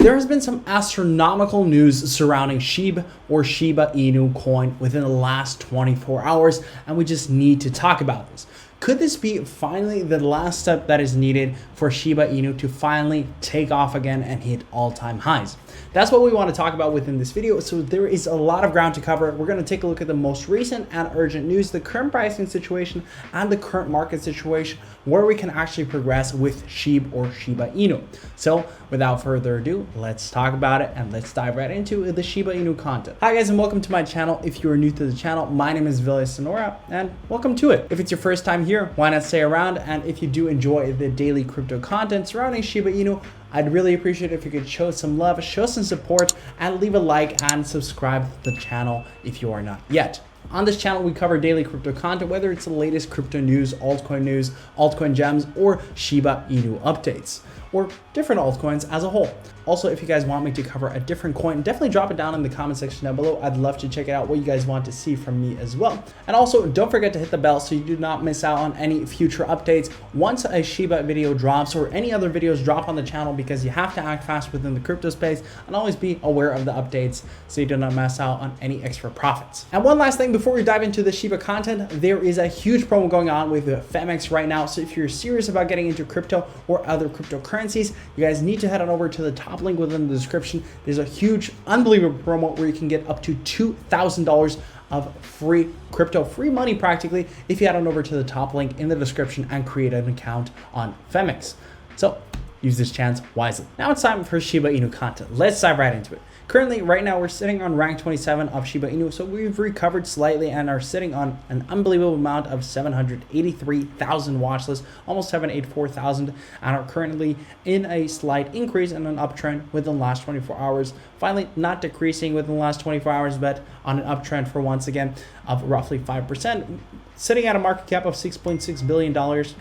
There has been some astronomical news surrounding SHIB or Shiba Inu coin within the last 24 hours, and we just need to talk about this. Could this be finally the last step that is needed for Shiba Inu to finally take off again and hit all-time highs? That's what we want to talk about within this video. So there is a lot of ground to cover. We're going to take a look at the most recent and urgent news, the current pricing situation, and the current market situation, where we can actually progress with SHIB or Shiba Inu. So without further ado, let's talk about it and let's dive right into the Shiba Inu content. Hi guys, and welcome to my channel. If you are new to the channel, my name is Sonora, and welcome to it. If it's your first time here, why not stay around? And if you do enjoy the daily crypto content surrounding Shiba Inu, I'd really appreciate it if you could show some love, show some support, and leave a like and subscribe to the channel if you are not yet. On this channel, we cover daily crypto content, whether it's the latest crypto news, altcoin gems, or Shiba Inu updates, or different altcoins as a whole. Also, if you guys want me to cover a different coin, definitely drop it down in the comment section down below. I'd love to check it out, what you guys want to see from me as well. And also, don't forget to hit the bell so you do not miss out on any future updates once a Shiba video drops or any other videos drop on the channel, because you have to act fast within the crypto space and always be aware of the updates so you do not miss out on any extra profits. And one last thing before we dive into the Shiba content, there is a huge promo going on with Femex right now. So if you're serious about getting into crypto or other cryptocurrencies, you guys need to head on over to the top link within the description. There's a huge, unbelievable promo where you can get up to $2,000 of free crypto, free money practically, if you head on over to the top link in the description and create an account on Femex. So use this chance wisely. Now it's time for Shiba Inu content. Let's dive right into it. Currently, right now, we're sitting on rank 27 of Shiba Inu, so we've recovered slightly and are sitting on an unbelievable amount of 783,000 watch lists, almost 784,000, and are currently in a slight increase and an uptrend within the last 24 hours. Finally, not decreasing within the last 24 hours, but on an uptrend for once again of roughly 5%. Sitting at a market cap of $6.6 billion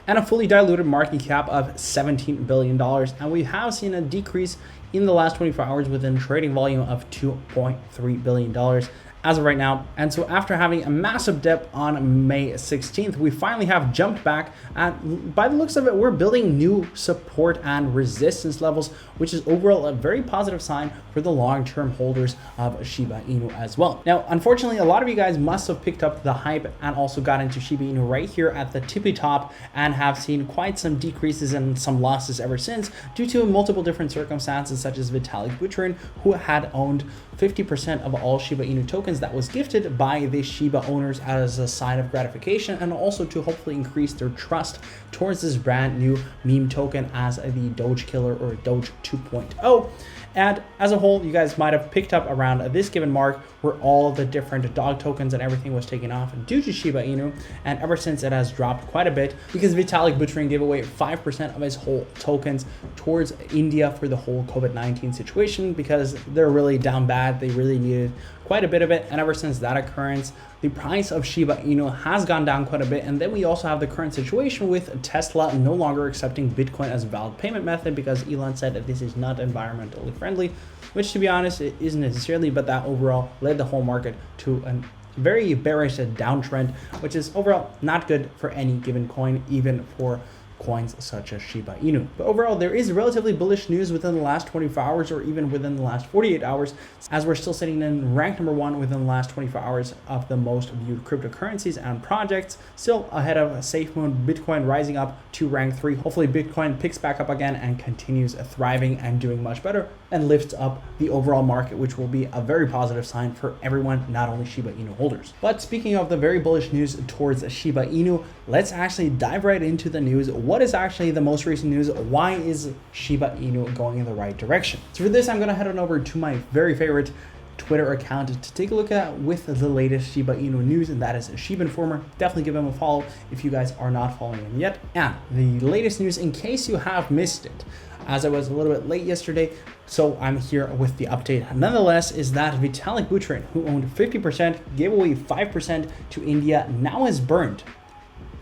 and a fully diluted market cap of $17 billion. And we have seen a decrease in the last 24 hours within trading volume of $2.3 billion as of right now. And so after having a massive dip on May 16th, we finally have jumped back, and by the looks of it, we're building new support and resistance levels, which is overall a very positive sign for the long-term holders of Shiba Inu as well. Now, unfortunately, a lot of you guys must have picked up the hype and also got into Shiba Inu right here at the tippy top and have seen quite some decreases and some losses ever since due to multiple different circumstances, such as Vitalik Buterin, who had owned 50% of all Shiba Inu tokens that was gifted by the Shiba owners as a sign of gratification, and also to hopefully increase their trust towards this brand new meme token as the Doge killer or Doge 2.0. And as a whole, you guys might have picked up around this given mark where all the different dog tokens and everything was taken off due to Shiba Inu. And ever since, it has dropped quite a bit because Vitalik Buterin gave away 5% of his whole tokens towards India for the whole COVID-19 situation, because they're really down bad. They really needed quite a bit of it. And ever since that occurrence, the price of Shiba Inu has gone down quite a bit. And then we also have the current situation with Tesla no longer accepting Bitcoin as a valid payment method because Elon said that this is not environmentally friendly, which, to be honest, it isn't necessarily, but that overall led the whole market to a very bearish downtrend, which is overall not good for any given coin, even for coins such as Shiba Inu. But overall, there is relatively bullish news within the last 24 hours or even within the last 48 hours, as we're still sitting in rank number 1 within the last 24 hours of the most viewed cryptocurrencies and projects, still ahead of SafeMoon, Bitcoin rising up to rank 3. Hopefully Bitcoin picks back up again and continues thriving and doing much better and lifts up the overall market, which will be a very positive sign for everyone, not only Shiba Inu holders. But speaking of the very bullish news towards Shiba Inu, let's actually dive right into the news. What is actually the most recent news? Why is Shiba Inu going in the right direction? So for this, I'm going to head on over to my very favorite Twitter account to take a look at with the latest Shiba Inu news, and that is SHIB Informer. Definitely give him a follow if you guys are not following him yet. And the latest news, in case you have missed it, as I was a little bit late yesterday, so I'm here with the update. Nonetheless, is that Vitalik Buterin, who owned 50%, gave away 5% to India, now has burned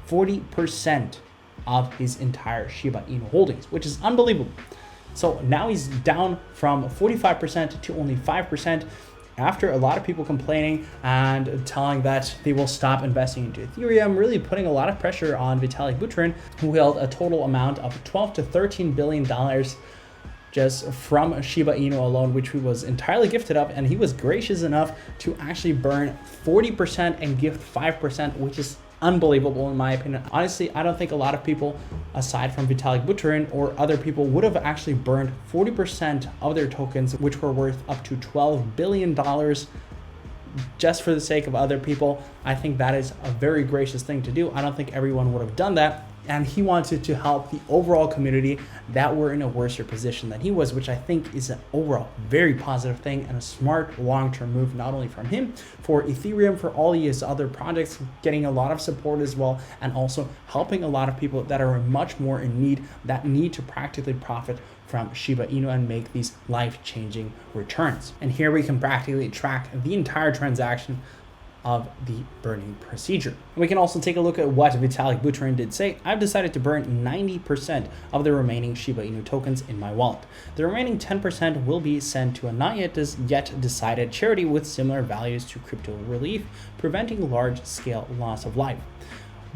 40% of his entire Shiba Inu holdings, which is unbelievable. So now he's down from 45% to only 5%, after a lot of people complaining and telling that they will stop investing into Ethereum, really putting a lot of pressure on Vitalik Buterin, who held a total amount of $12 to $13 billion just from Shiba Inu alone, which he was entirely gifted of, and he was gracious enough to actually burn 40% and gift 5%, which is unbelievable in my opinion. Honestly, I don't think a lot of people, aside from Vitalik Buterin or other people, would have actually burned 40% of their tokens, which were worth up to $12 billion just for the sake of other people. I think that is a very gracious thing to do. I don't think everyone would have done that. And he wanted to help the overall community that were in a worse position than he was, which I think is an overall very positive thing and a smart long-term move, not only from him, for Ethereum, for all his other projects, getting a lot of support as well, and also helping a lot of people that are much more in need, that need to practically profit from Shiba Inu and make these life-changing returns. And here we can practically track the entire transaction of the burning procedure. And we can also take a look at what Vitalik Buterin did say. I've decided to burn 90% of the remaining Shiba Inu tokens in my wallet. The remaining 10% will be sent to a not yet decided charity with similar values to Crypto Relief, preventing large-scale loss of life,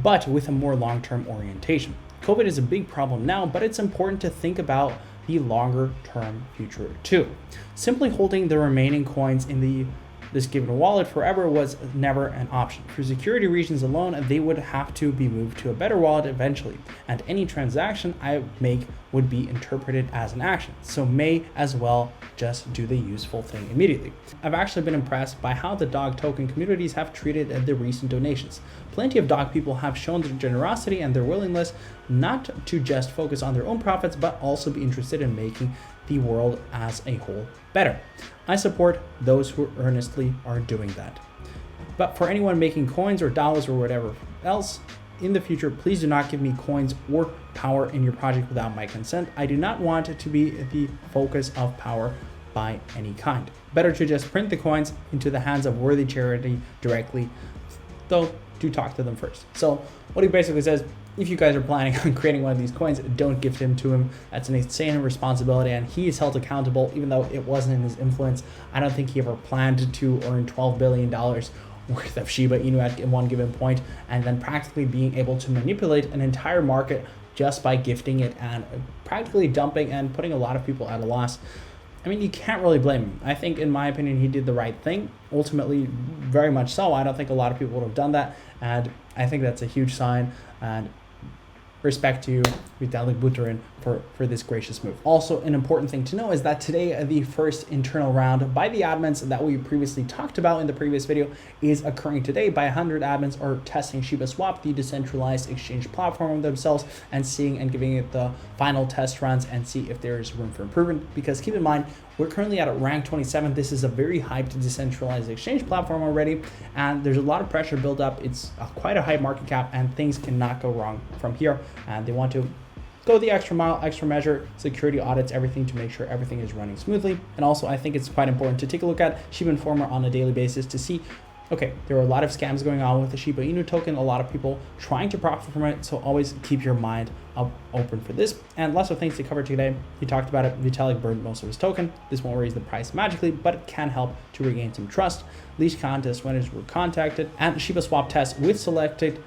but with a more long-term orientation. COVID is a big problem now, but it's important to think about the longer-term future too. Simply holding the remaining coins in this given wallet forever was never an option. For security reasons alone, they would have to be moved to a better wallet eventually, and any transaction I make would be interpreted as an action, so may as well just do the useful thing immediately. I've actually been impressed by how the dog token communities have treated the recent donations. Plenty of dog people have shown their generosity and their willingness not to just focus on their own profits, but also be interested in making the world as a whole better. I support those who earnestly are doing that. But for anyone making coins or dollars or whatever else in the future, please do not give me coins or power in your project without my consent. I do not want it to be the focus of power by any kind. Better to just print the coins into the hands of worthy charity directly, though do talk to them first. So what he basically says, if you guys are planning on creating one of these coins, don't gift him to him. That's an insane responsibility, and he is held accountable, even though it wasn't in his influence. I don't think he ever planned to earn $12 billion worth of Shiba Inu at one given point, and then practically being able to manipulate an entire market just by gifting it and practically dumping and putting a lot of people at a loss. I mean, you can't really blame him. I think, in my opinion, he did the right thing. Ultimately, very much so. I don't think a lot of people would have done that, and I think that's a huge sign. And respect to Vitalik Buterin for this gracious move. Also, an important thing to know is that today, the first internal round by the admins that we previously talked about in the previous video is occurring today. By 100 admins are testing Shiba Swap, the decentralized exchange platform themselves, and seeing and giving it the final test runs and see if there is room for improvement. Because keep in mind, we're currently at rank 27. This is a very hyped decentralized exchange platform already, and there's a lot of pressure built up. It's quite a high market cap, and things cannot go wrong from here. And they want to go the extra mile, extra measure, security audits, everything to make sure everything is running smoothly. And also, I think it's quite important to take a look at Shiba Informer on a daily basis to see, okay, there are a lot of scams going on with the Shiba Inu token, a lot of people trying to profit from it, so always keep your mind open for this. And lots of things to cover today. We talked about it. Vitalik burned most of his token. This won't raise the price magically, but it can help to regain some trust. Leash contest winners were contacted, and Shiba Swap test with selected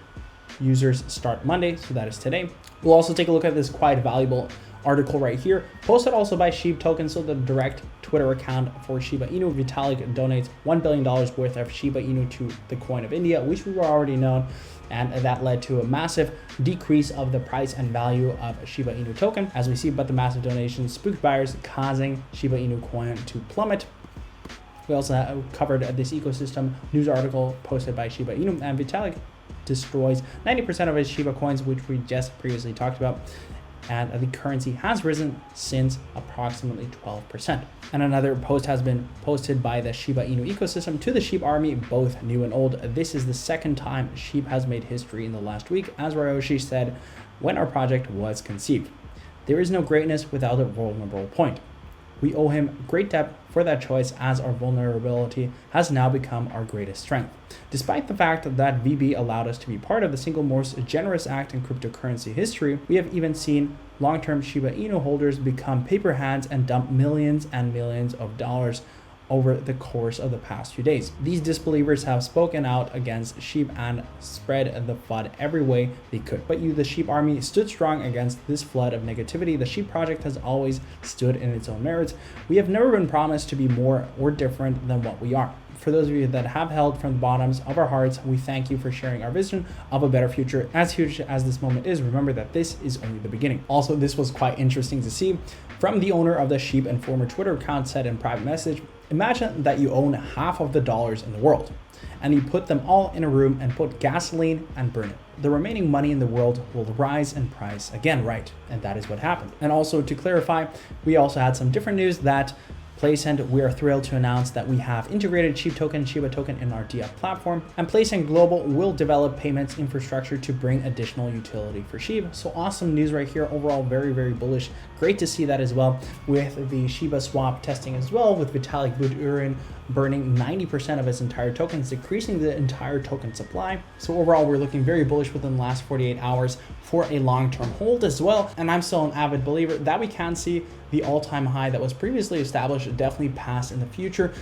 users start Monday, so that is today. We'll also take a look at this quite valuable article right here, posted also by SHIB Token, so the direct Twitter account for Shiba Inu. Vitalik donates $1 billion worth of Shiba Inu to the coin of India, which we were already known, and that led to a massive decrease of the price and value of Shiba Inu token, as we see, but the massive donations spooked buyers, causing Shiba Inu coin to plummet. We also covered this ecosystem news article posted by Shiba Inu, and Vitalik destroys 90% of his Shiba coins, which we just previously talked about, and the currency has risen since approximately 12%. And another post has been posted by the Shiba Inu ecosystem to the SHIB army, both new and old. This is the second time SHIB has made history in the last week, as Ryoshi said when our project was conceived. There is no greatness without a vulnerable point. We owe him great debt for that choice, as our vulnerability has now become our greatest strength. Despite the fact that VB allowed us to be part of the single most generous act in cryptocurrency history, we have even seen long-term Shiba Inu holders become paper hands and dump millions and millions of dollars over the course of the past few days. These disbelievers have spoken out against SHIB and spread the FUD every way they could. But the SHIB army stood strong against this flood of negativity. The SHIB project has always stood in its own merits. We have never been promised to be more or different than what we are. For those of you that have held from the bottoms of our hearts, we thank you for sharing our vision of a better future. As huge as this moment is, remember that this is only the beginning. Also, this was quite interesting to see from the owner of the SHIB and former Twitter account said in private message, imagine that you own half of the dollars in the world and you put them all in a room and put gasoline and burn it. The remaining money in the world will rise in price again, right? And that is what happened. And also to clarify, we also had some different news that Placent, we are thrilled to announce that we have integrated SHIB token, Shiba token in our DF platform, and Placent Global will develop payments infrastructure to bring additional utility for SHIB. So awesome news right here. Overall, very, very bullish. Great to see that as well with the Shiba swap testing as well, with Vitalik Buterin burning 90% of his entire tokens, decreasing the entire token supply. So overall, we're looking very bullish within the last 48 hours for a long-term hold as well. And I'm still an avid believer that we can see the all-time high that was previously established definitely pass in the future.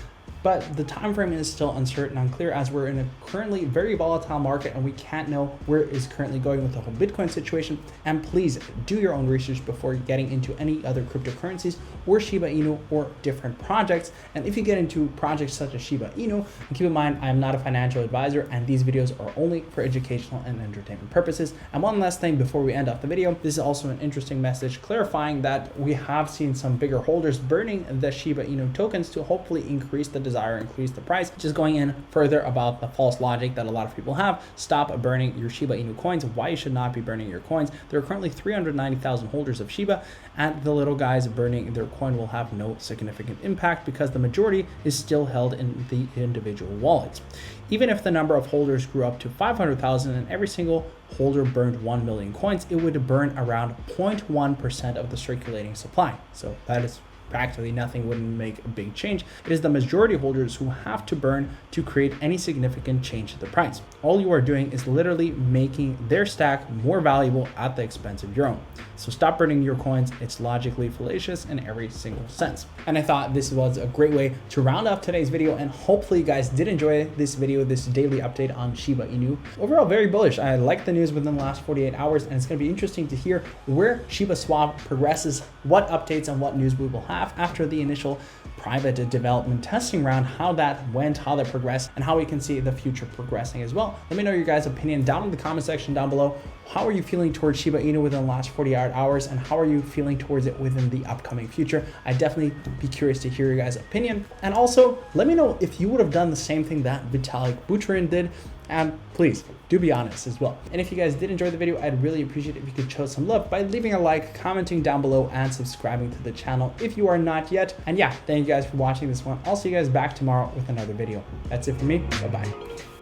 But the time frame is still uncertain, unclear, as we're in a currently very volatile market and we can't know where it is currently going with the whole Bitcoin situation. And please do your own research before getting into any other cryptocurrencies or Shiba Inu or different projects. And if you get into projects such as Shiba Inu, keep in mind, I am not a financial advisor and these videos are only for educational and entertainment purposes. And one last thing before we end off the video, this is also an interesting message clarifying that we have seen some bigger holders burning the Shiba Inu tokens to hopefully increase the desire, increase the price. Just going in further about the false logic that a lot of people have. Stop burning your Shiba Inu coins. Why you should not be burning your coins. There are currently 390,000 holders of Shiba, and the little guys burning their coin will have no significant impact because the majority is still held in the individual wallets. Even if the number of holders grew up to 500,000 and every single holder burned 1 million coins, it would burn around 0.1% of the circulating supply. So that is practically nothing, wouldn't make a big change. It is the majority of holders who have to burn to create any significant change to the price. All you are doing is literally making their stack more valuable at the expense of your own. So stop burning your coins. It's logically fallacious in every single sense. And I thought this was a great way to round off today's video, and hopefully you guys did enjoy this video, this daily update on Shiba Inu. Overall, very bullish. I like the news within the last 48 hours, and it's going to be interesting to hear where Shiba Swap progresses, what updates and what news we will have after the initial private development testing round, how that went, how that progressed, and how we can see the future progressing as well. Let me know your guys' opinion down in the comment section down below. How are you feeling towards Shiba Inu within the last 48 hours, and how are you feeling towards it within the upcoming future? I'd definitely be curious to hear your guys' opinion. And also, let me know if you would have done the same thing that Vitalik Buterin did, and please do be honest as well. And if you guys did enjoy the video, I'd really appreciate it if you could show some love by leaving a like, commenting down below, and subscribing to the channel if you are not yet. And yeah, thank you guys for watching this one. I'll see you guys back tomorrow with another video. That's it for me. Bye-bye.